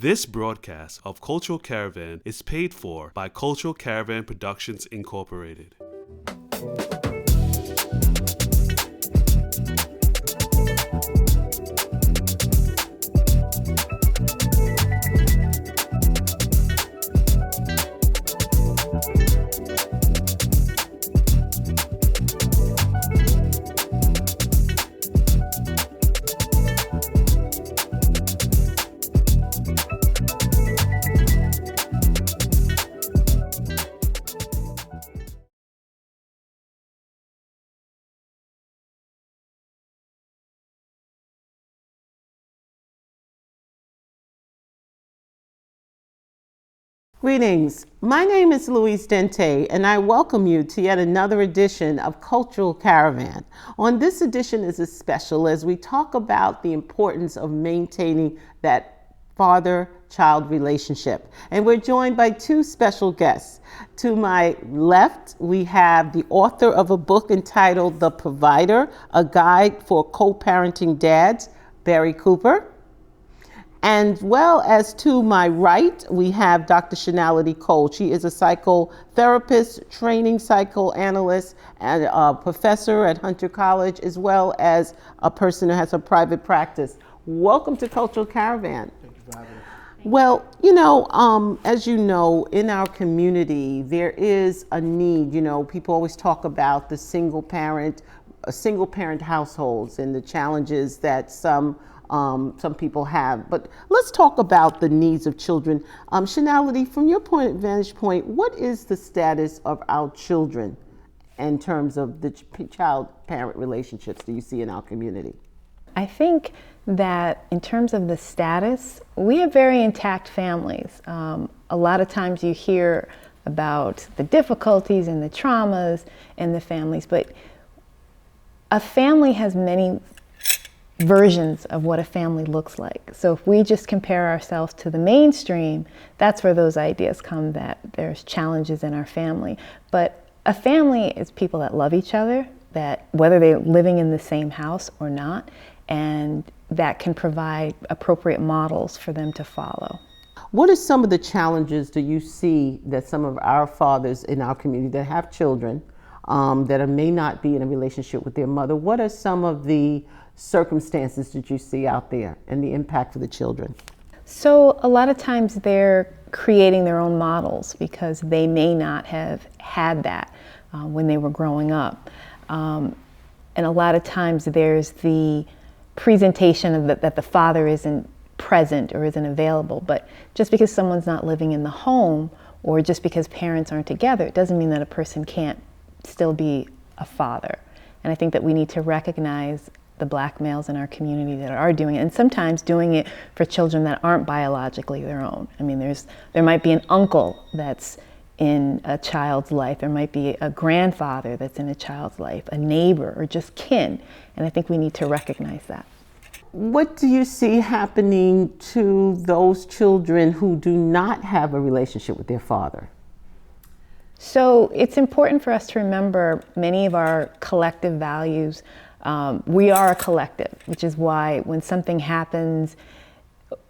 This broadcast of Cultural Caravan is paid for by Cultural Caravan Productions Incorporated. Greetings. My name is Louise Dente, and I welcome you to yet another edition of Cultural Caravan. On this edition is a special as we talk about the importance of maintaining that father-child relationship. And we're joined by two special guests. To my left, we have the author of a book entitled The Provider, A Guide for Co-Parenting Dads, Barry Cooper. And well as to my right, we have Dr. Shanality Cole. She is a psychotherapist, training psychoanalyst, and a professor at Hunter College, as well as a person who has a private practice. Welcome to Cultural Caravan. Thank you for having me. Well, as you know, in our community, there is a need. People always talk about the single parent households and the challenges that some people have. But let's talk about the needs of children. Shanality, from your vantage point, what is the status of our children in terms of the child-parent relationships that you see in our community? I think that in terms of the status, we have very intact families. A lot of times you hear about the difficulties and the traumas in the families, but a family has many versions of what a family looks like. So if we just compare ourselves to the mainstream, that's where those ideas come that there's challenges in our family. But a family is people that love each other, that whether they're living in the same house or not, and that can provide appropriate models for them to follow. What are some of the challenges do you see that some of our fathers in our community that have children that may not be in a relationship with their mother, what are some of the circumstances that you see out there and the impact for the children? So a lot of times they're creating their own models because they may not have had that when they were growing up. And a lot of times there's the presentation of that the father isn't present or isn't available. But just because someone's not living in the home or just because parents aren't together, it doesn't mean that a person can't still be a father. And I think that we need to recognize the Black males in our community that are doing it, and sometimes doing it for children that aren't biologically their own. I mean, there might be an uncle that's in a child's life, there might be a grandfather that's in a child's life, a neighbor, or just kin, and I think we need to recognize that. What do you see happening to those children who do not have a relationship with their father? So it's important for us to remember many of our collective values. We are a collective, which is why when something happens,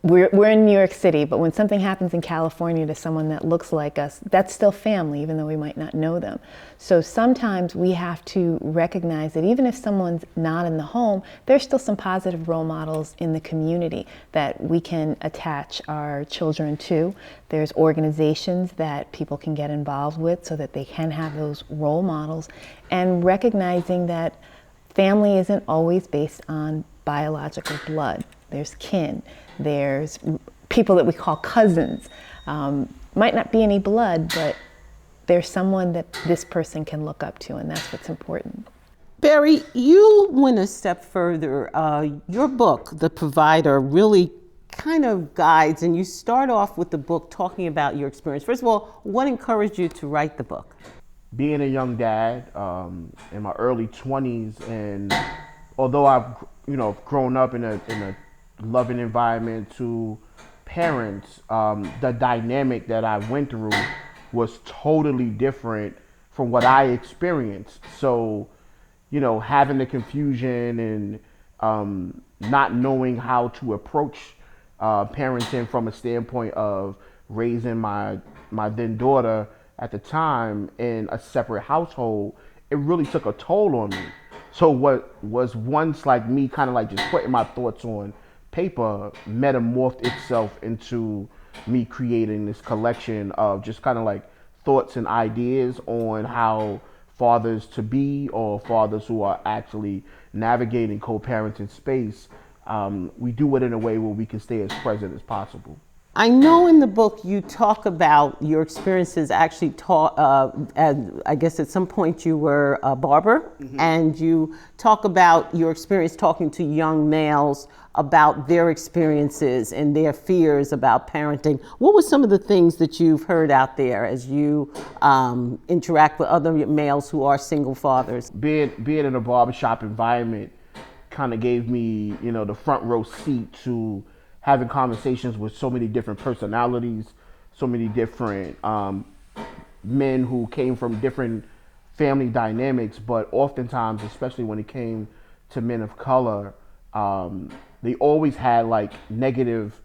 we're in New York City, but when something happens in California to someone that looks like us, that's still family, even though we might not know them. So sometimes we have to recognize that even if someone's not in the home, there's still some positive role models in the community that we can attach our children to. There's organizations that people can get involved with so that they can have those role models, and recognizing that family isn't always based on biological blood. There's kin, there's people that we call cousins. Might not be any blood, but there's someone that this person can look up to, and that's what's important. Barry, you went a step further. Your book, The Provider, really kind of guides, and you start off with the book talking about your experience. First of all, what encouraged you to write the book? Being a young dad in my early 20s, and although I've grown up in a loving environment to parents, the dynamic that I went through was totally different from what I experienced. So, having the confusion and not knowing how to approach parenting from a standpoint of raising my then daughter at the time in a separate household, it really took a toll on me. So what was once like me kind of like just putting my thoughts on paper metamorphed itself into me creating this collection of just kind of like thoughts and ideas on how fathers to be or fathers who are actually navigating co-parenting space, we do it in a way where we can stay as present as possible. I know in the book you talk about your experiences actually taught, I guess at some point you were a barber, and you talk about your experience talking to young males about their experiences and their fears about parenting. What were some of the things that you've heard out there as you interact with other males who are single fathers? Being in a barbershop environment kind of gave me, the front row seat to having conversations with so many different personalities, so many different men who came from different family dynamics, but oftentimes, especially when it came to men of color, they always had like negative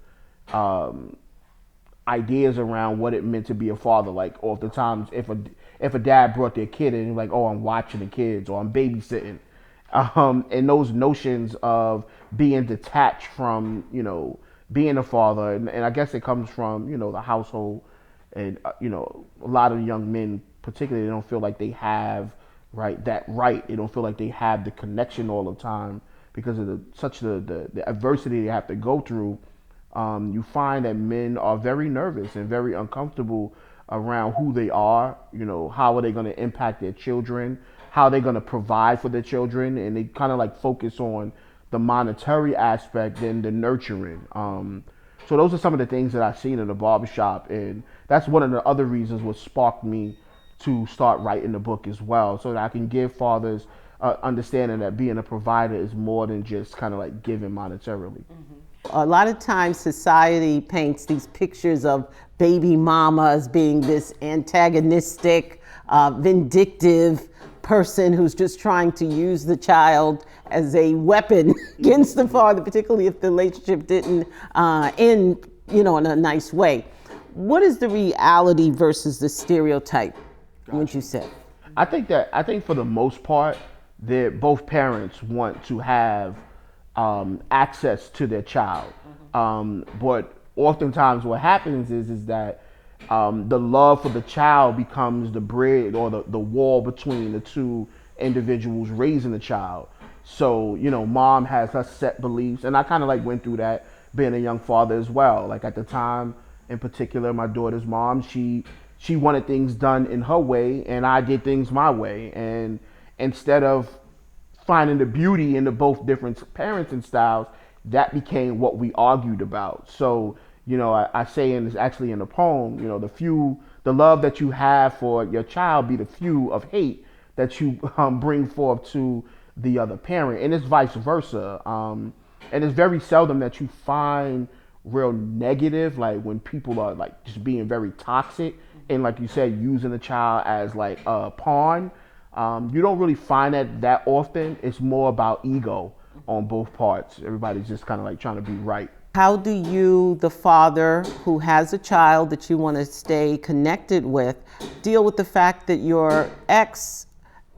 ideas around what it meant to be a father. Like oftentimes, if a dad brought their kid in, like, oh, I'm watching the kids or I'm babysitting, and those notions of being detached from, being a father, and I guess it comes from, the household, and a lot of young men, particularly, they don't feel like they have that right. They don't feel like they have the connection all the time because of the adversity they have to go through. You find that men are very nervous and very uncomfortable around who they are. How are they going to impact their children? How are they going to provide for their children? And they kind of like focus on the monetary aspect than the nurturing. So those are some of the things that I've seen in the barbershop, and that's one of the other reasons what sparked me to start writing the book as well, so that I can give fathers understanding that being a provider is more than just kind of like giving monetarily. A lot of times society paints these pictures of baby mama as being this antagonistic, vindictive person who's just trying to use the child as a weapon against the father, particularly if the relationship didn't end, in a nice way. What is the reality versus the stereotype, would you say? I think for the most part, that both parents want to have access to their child. But oftentimes what happens is that the love for the child becomes the bridge or the wall between the two individuals raising the child. So, mom has her set beliefs, and I kind of like went through that being a young father as well. Like at the time, in particular, my daughter's mom, she wanted things done in her way, and I did things my way. And instead of finding the beauty in the both different parenting styles, that became what we argued about. So, I say, and it's actually in the poem, the love that you have for your child be the few of hate that you bring forth to the other parent, and it's vice versa. And it's very seldom that you find real negative, like when people are like just being very toxic and, like you said, using the child as like a pawn. You don't really find that often. It's more about ego on both parts. Everybody's just kind of like trying to be right. How do you, the father who has a child that you want to stay connected with, deal with the fact that your ex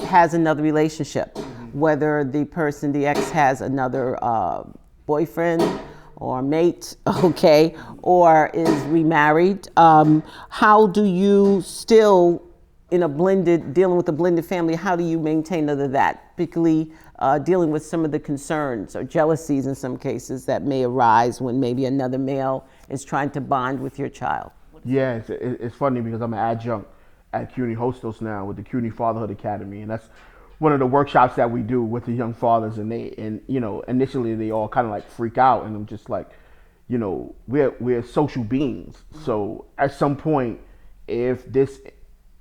has another relationship, whether the ex has another boyfriend or mate, okay, or is remarried? How do you still, dealing with a blended family, how do you maintain none of that, particularly dealing with some of the concerns or jealousies in some cases that may arise when maybe another male is trying to bond with your child? Yeah, it's funny because I'm an adjunct at CUNY Hostos now with the CUNY Fatherhood Academy, and that's one of the workshops that we do with the young fathers. And initially they all kind of like freak out, and I'm just like, we're social beings. So at some point, if this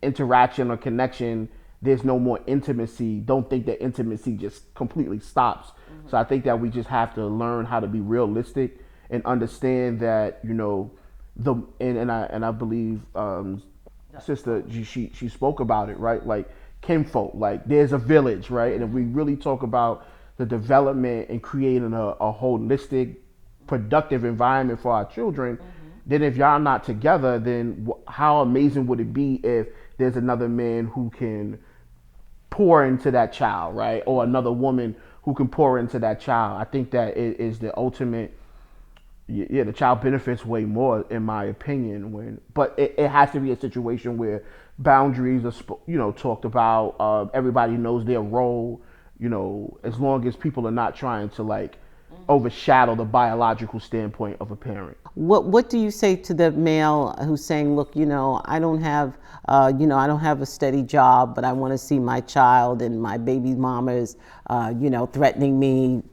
interaction or connection, there's no more intimacy, don't think that intimacy just completely stops. So I think that we just have to learn how to be realistic and understand that, I believe sister, she spoke about it, right? Like kinfolk, like there's a village, right? And if we really talk about the development and creating a holistic productive environment for our children, then if y'all not together, then how amazing would it be if there's another man who can pour into that child, right? Or another woman who can pour into that child. I think that it is the ultimate. Yeah, the child benefits way more, in my opinion. But it has to be a situation where boundaries are, talked about. Everybody knows their role. As long as people are not trying to like overshadow the biological standpoint of a parent. What do you say to the male who's saying, look, I don't have, I don't have a steady job, but I want to see my child, and my baby mama is, threatening me,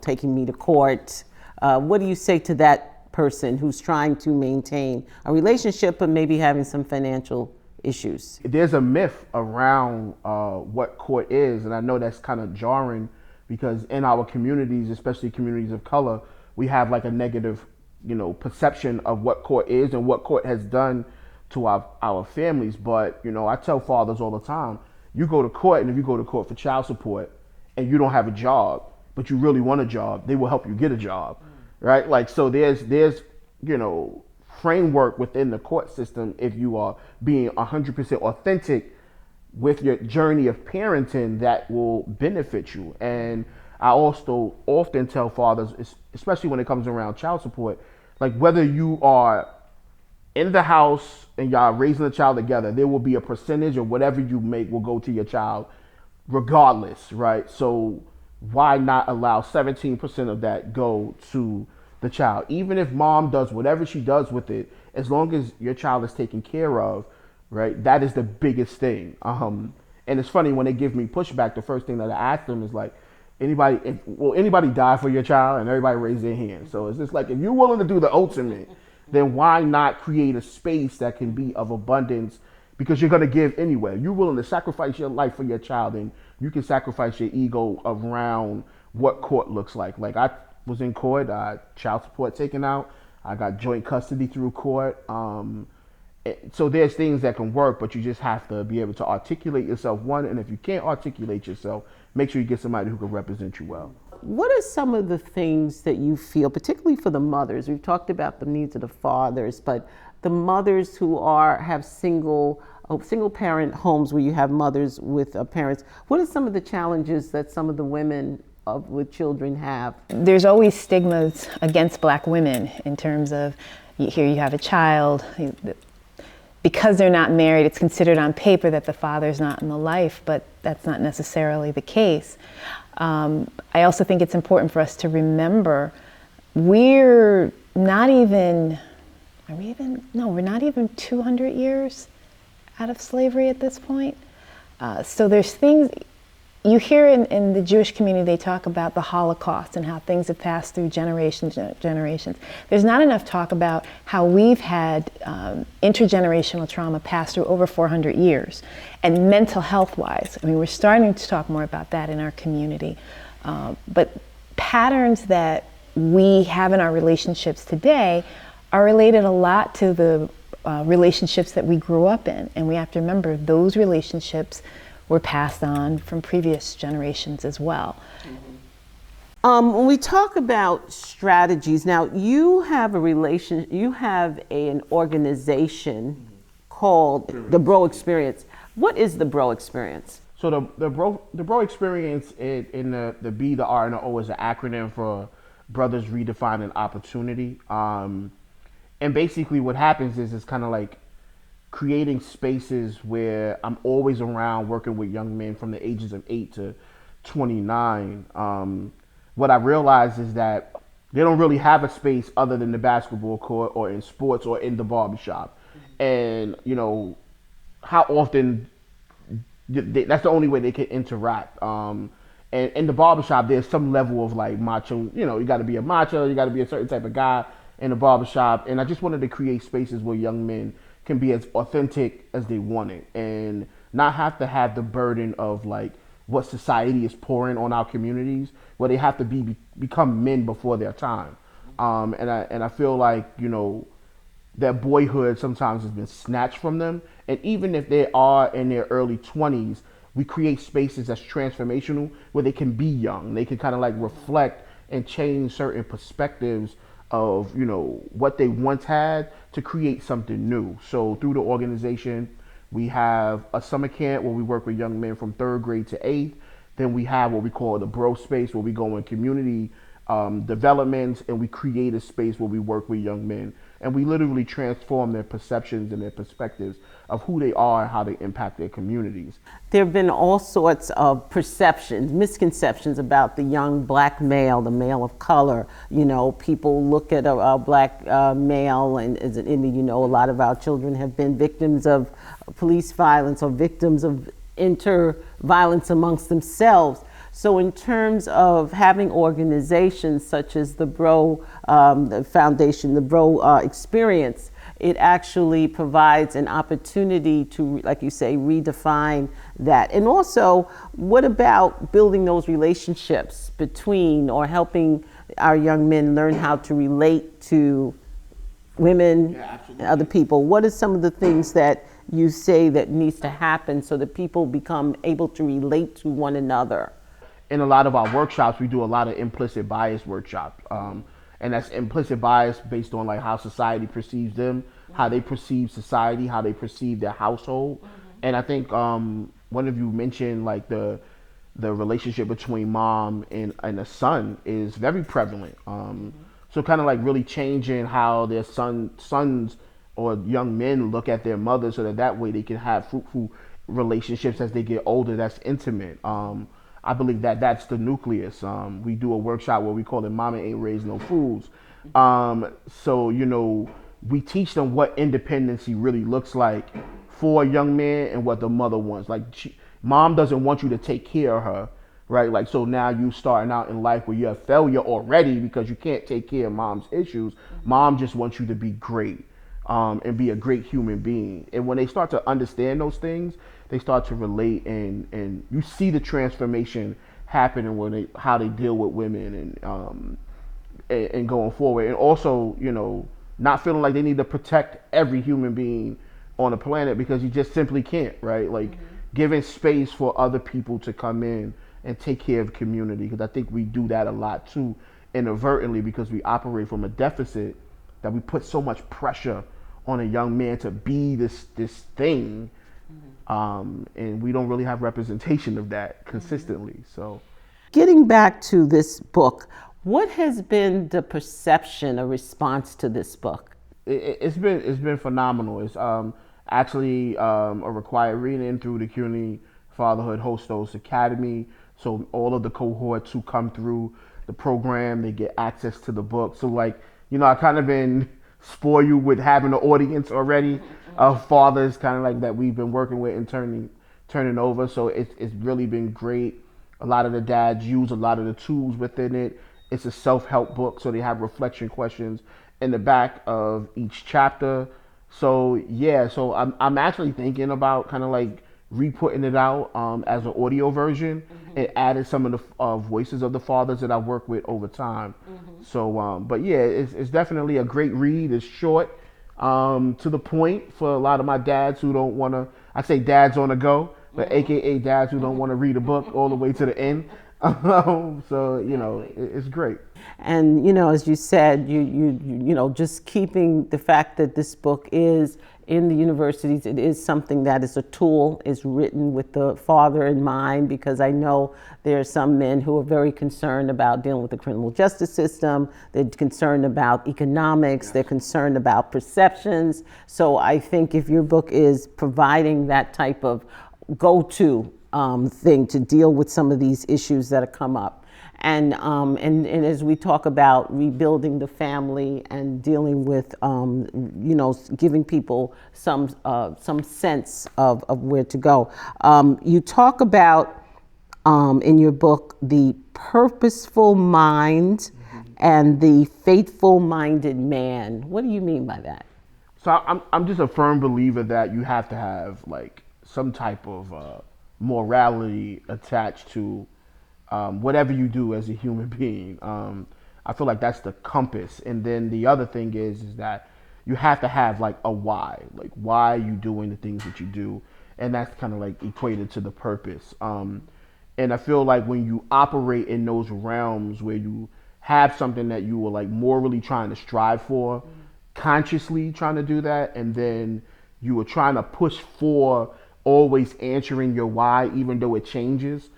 taking me to court. What do you say to that person who's trying to maintain a relationship but maybe having some financial issues? There's a myth around what court is, and I know that's kind of jarring because in our communities, especially communities of color, we have like a negative, perception of what court is and what court has done to our families. But, I tell fathers all the time, you go to court, and if you go to court for child support and you don't have a job, but you really want a job, they will help you get a job, right? Like, so there's framework within the court system if you are being 100% authentic with your journey of parenting that will benefit you. And I also often tell fathers, especially when it comes around child support, like whether you are in the house and y'all raising a child together, there will be a percentage of whatever you make will go to your child regardless, right? So why not allow 17% of that go to the child? Even if mom does whatever she does with it, as long as your child is taken care of, right? That is the biggest thing. And it's funny when they give me pushback, the first thing that I ask them is like, will anybody die for your child? And everybody raise their hand. So it's just like, if you're willing to do the ultimate, then why not create a space that can be of abundance? Because you're going to give anyway. You're willing to sacrifice your life for your child, and you can sacrifice your ego around what court looks like. Like I was in court, child support taken out. I got joint custody through court. So there's things that can work, but you just have to be able to articulate yourself, one. And if you can't articulate yourself, make sure you get somebody who can represent you well. What are some of the things that you feel, particularly for the mothers? We've talked about the needs of the fathers, but the mothers who have single parent homes where you have mothers with parents. What are some of the challenges that some of the women with children have? There's always stigmas against Black women in terms of, here you have a child, because they're not married, it's considered on paper that the father's not in the life, but that's not necessarily the case. I also think it's important for us to remember we're not even 200 years out of slavery at this point. So there's things, you hear in the Jewish community, they talk about the Holocaust and how things have passed through generations. There's not enough talk about how we've had intergenerational trauma pass through over 400 years. And mental health wise, I mean, we're starting to talk more about that in our community. But patterns that we have in our relationships today are related a lot to the relationships that we grew up in. And we have to remember those relationships were passed on from previous generations as well. When we talk about strategies, now you have an organization called the Bro Experience. What is the Bro Experience? So the Bro Experience in the B, the R, and the O is an acronym for Brothers Redefining Opportunity. And basically what happens is it's kind of like creating spaces where I'm always around working with young men from the ages of 8 to 29. What I realized is that they don't really have a space other than the basketball court or in sports or in the barbershop. And, how often that's the only way they can interact. And in the barbershop, there's some level of like macho, you got to be a macho, you got to be a certain type of guy in the barbershop. And I just wanted to create spaces where young men can be as authentic as they want it and not have to have the burden of like what society is pouring on our communities, where they have to become men before their time. And I feel like, their boyhood sometimes has been snatched from them. And even if they are in their early 20s, we create spaces that's transformational where they can be young. They can kind of like reflect and change certain perspectives of what they once had to create something new. So through the organization, we have a summer camp where we work with young men from third grade to eighth. Then we have what we call the bro space, where we go in community developments and we create a space where we work with young men and we literally transform their perceptions and their perspectives of who they are and how they impact their communities. There have been all sorts of perceptions, misconceptions about the young black male, the male of color. People look at a black male, and a lot of our children have been victims of police violence or victims of violence amongst themselves. So in terms of having organizations such as the the Foundation, the Bro Experience, it actually provides an opportunity to, like you say, redefine that. And also, what about building those relationships between, or helping our young men learn how to relate to women, other people? What are some of the things that you say that needs to happen so that people become able to relate to one another? In a lot of our workshops, we do a lot of implicit bias workshops. And that's implicit bias based on like how society perceives them, how they perceive society, how they perceive their household. And I think one of you mentioned like the relationship between mom and a son is very prevalent. So kind of like really changing how their sons or young men look at their mothers, so that way they can have fruitful relationships as they get older that's intimate. I believe that that's the nucleus. We do a workshop where we call it Mama Ain't Raised No Fools. So, we teach them what independency really looks like for a young man and what the mother wants. Like, mom doesn't want you to take care of her, right? Like, so now you starting out in life where you're a failure already because you can't take care of mom's issues. Mom just wants you to be great and be a great human being. And when they start to understand those things, they start to relate, and you see the transformation happening when how they deal with women and going forward. And also, not feeling like they need to protect every human being on the planet, because you just simply can't, right? Like giving space for other people to come in and take care of community, because I think we do that a lot too, inadvertently, because we operate from a deficit that we put so much pressure on a young man to be this thing. And we don't really have representation of that consistently. So, getting back to this book, what has been the perception or response to this book? It's been phenomenal. It's actually a required reading through the CUNY Fatherhood Hostos Academy. So all of the cohorts who come through the program, they get access to the book. So I kind of been spoil you with having an audience already of fathers kind of like that we've been working with and turning over. So it's really been great. A lot of the dads use a lot of the tools within it. It's a self-help book, so they have reflection questions in the back of each chapter. So yeah, so I'm actually thinking about kind of like re-putting it out as an audio version and added some of the voices of the fathers that I work with over time. So, but yeah, it's definitely a great read. It's short, to the point for a lot of my dads who don't want to, I say dads on the go, but AKA dads who don't want to read a book all the way to the end. So, it's great. And, as you said, you just keeping the fact that this book is in the universities, it is something that is a tool, is written with the father in mind, because I know there are some men who are very concerned about dealing with the criminal justice system. They're concerned about economics. They're concerned about perceptions. So I think if your book is providing that type of go-to thing to deal with some of these issues that have come up. And as we talk about rebuilding the family and dealing with, giving people some sense of where to go. You talk about in your book the purposeful mind and the faithful-minded man. What do you mean by that? So I'm just a firm believer that you have to have like some type of morality attached to whatever you do as a human being. I feel like that's the compass. And then the other thing is that you have to have like a why. Like, why are you doing the things that you do? And that's kind of like equated to the purpose. And I feel like when you operate in those realms where you have something that you were like morally trying to strive for, consciously trying to do that, and then you were trying to push for always answering your why, even though it changes.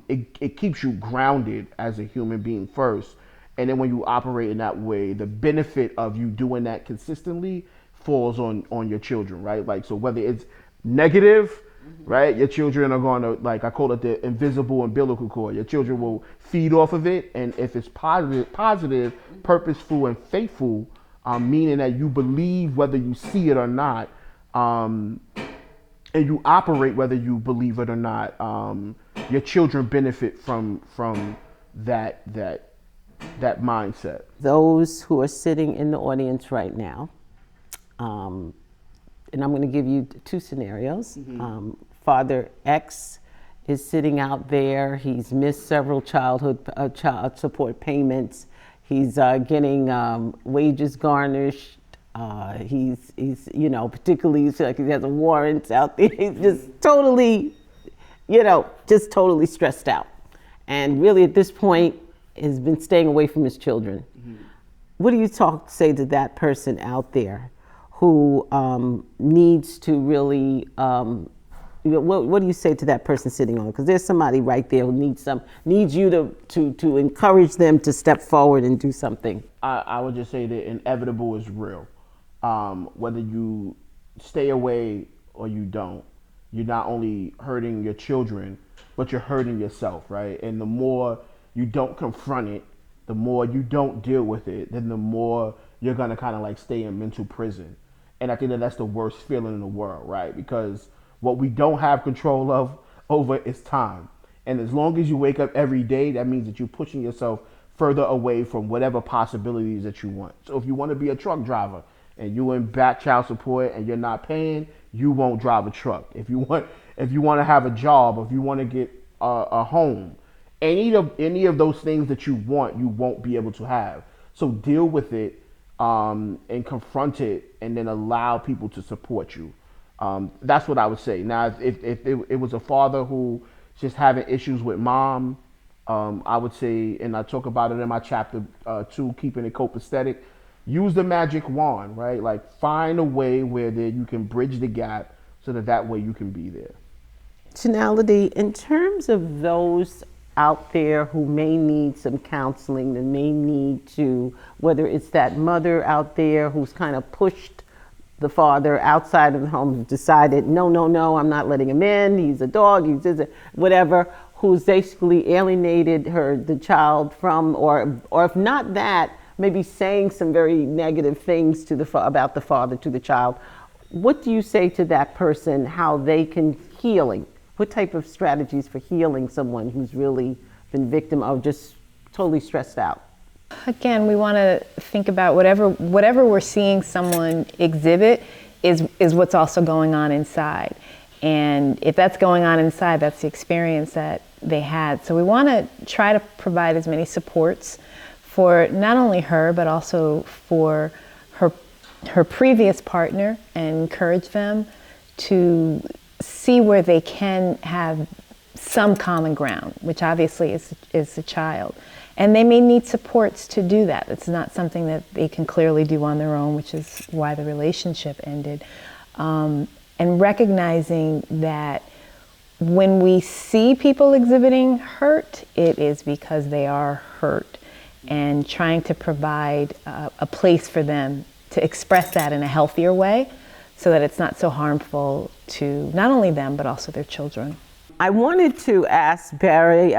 It keeps you grounded as a human being first. And then when you operate in that way, the benefit of you doing that consistently falls on your children, right? Like, so whether it's negative, right, your children are going to, like, I call it the invisible umbilical cord. Your children will feed off of it. And if it's positive, purposeful, and faithful, meaning that you believe whether you see it or not, and you operate whether you believe it or not, your children benefit from that mindset. Those who are sitting in the audience right now, and I'm going to give you two scenarios. Father X is sitting out there. He's missed several child support payments. He's getting wages garnished. He's particularly like he has a warrant out there. He's just totally, just totally stressed out. And really at this point has been staying away from his children. What do you say to that person out there who needs to really, what do you say to that person sitting on? Because there's somebody right there who needs you to encourage them to step forward and do something. I would just say that inevitable is real. Whether you stay away or you don't, you're not only hurting your children, but you're hurting yourself, right? And the more you don't confront it, the more you don't deal with it, then the more you're gonna kind of like stay in mental prison. And I think that that's the worst feeling in the world, right? Because what we don't have control over is time. And as long as you wake up every day, that means that you're pushing yourself further away from whatever possibilities that you want. So if you want to be a truck driver and you in back child support and you're not paying, you won't drive a truck. If you want to have a job, if you want to get a home, any of those things that you want, you won't be able to have. So deal with it and confront it, and then allow people to support you. That's what I would say. Now, if it was a father who just having issues with mom, I would say, and I talk about it in my chapter 2, keeping it copacetic, use the magic wand, right? Like find a way where you can bridge the gap so that way you can be there. Tonality, in terms of those out there who may need some counseling, that may need to, whether it's that mother out there who's kind of pushed the father outside of the home, decided, no, I'm not letting him in, he's a dog, he's whatever, who's basically alienated the child from, or if not that, maybe saying some very negative things about the father to the child. What do you say to that person, how they can healing? What type of strategies for healing someone who's really been victim of just totally stressed out? Again, we want to think about whatever we're seeing someone exhibit is what's also going on inside. And if that's going on inside, that's the experience that they had. So we want to try to provide as many supports for not only her, but also for her previous partner, and encourage them to see where they can have some common ground, which obviously is the child. And they may need supports to do that. It's not something that they can clearly do on their own, which is why the relationship ended. And recognizing that when we see people exhibiting hurt, it is because they are hurt, and trying to provide a place for them to express that in a healthier way so that it's not so harmful to not only them, but also their children. I wanted to ask Barry,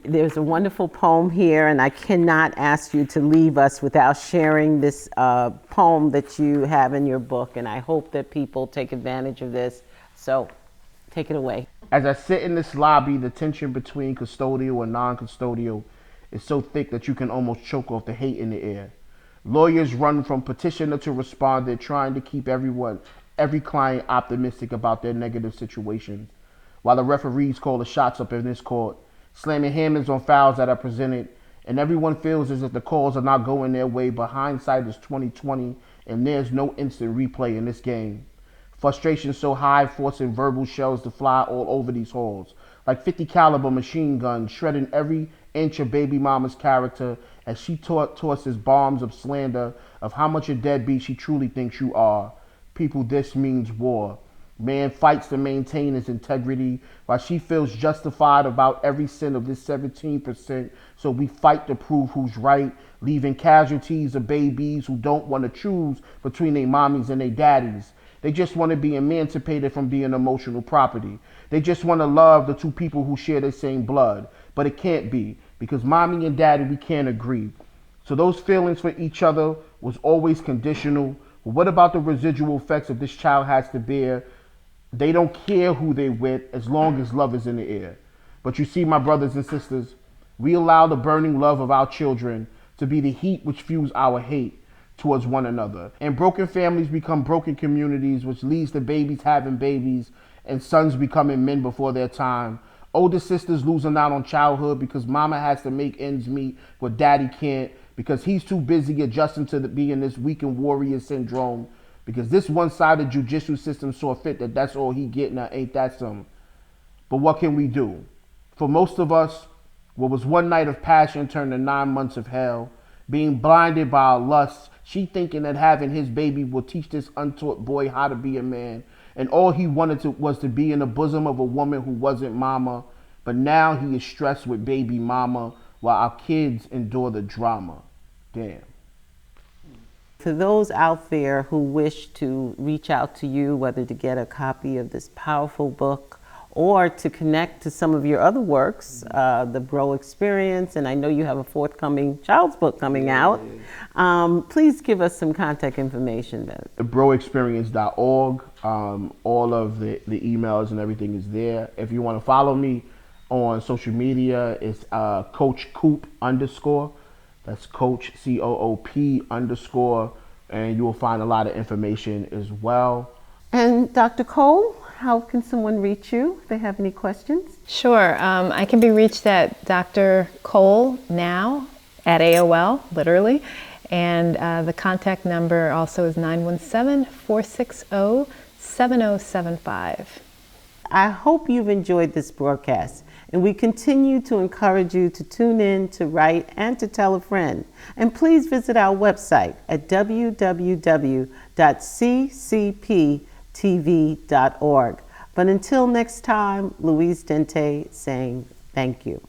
there's a wonderful poem here, and I cannot ask you to leave us without sharing this poem that you have in your book, and I hope that people take advantage of this. So take it away. As I sit in this lobby, the tension between custodial and non-custodial is so thick that you can almost choke off the hate in the air. Lawyers run from petitioner to respondent, trying to keep every client optimistic about their negative situations, while the referees call the shots up in this court, slamming hammers on fouls that are presented, and everyone feels as if the calls are not going their way, but hindsight is 20/20, and there's no instant replay in this game. Frustration so high, forcing verbal shells to fly all over these halls, like 50 caliber machine guns, shredding every inch of baby mama's character as she tosses bombs of slander of how much a deadbeat she truly thinks you are. People, this means war. Man fights to maintain his integrity while she feels justified about every sin of this 17%. So we fight to prove who's right, leaving casualties of babies who don't want to choose between their mommies and their daddies. They just want to be emancipated from being emotional property. They just want to love the two people who share the same blood. But it can't be, because mommy and daddy, we can't agree. So those feelings for each other was always conditional. But what about the residual effects of this child has to bear? They don't care who they're with as long as love is in the air. But you see, my brothers and sisters, we allow the burning love of our children to be the heat which fuels our hate towards one another. And broken families become broken communities, which leads to babies having babies and sons becoming men before their time. Older sisters losing out on childhood because mama has to make ends meet but daddy can't because he's too busy adjusting to being this weakened warrior syndrome. Because this one-sided judicial system saw fit that that's all he getting. Now, ain't that something? But what can we do? For most of us, what was one night of passion turned to 9 months of hell. Being blinded by our lusts, she thinking that having his baby will teach this untaught boy how to be a man. And all he wanted was to be in the bosom of a woman who wasn't mama. But now he is stressed with baby mama while our kids endure the drama. Damn. For those out there who wish to reach out to you, whether to get a copy of this powerful book or to connect to some of your other works, the Bro Experience, and I know you have a forthcoming child's book coming out, please give us some contact information. Broexperience.org. All of the emails and everything is there. If you want to follow me on social media, it's Coach Coop _. That's Coach COOP _, and you will find a lot of information as well. And Dr. Cole, how can someone reach you if they have any questions? Sure. I can be reached at Dr. Cole now at AOL, literally. And the contact number also is 917-460-7075. I hope you've enjoyed this broadcast, and we continue to encourage you to tune in, to write, and to tell a friend. And please visit our website at www.ccptv.org. But until next time, Louise Dente saying thank you.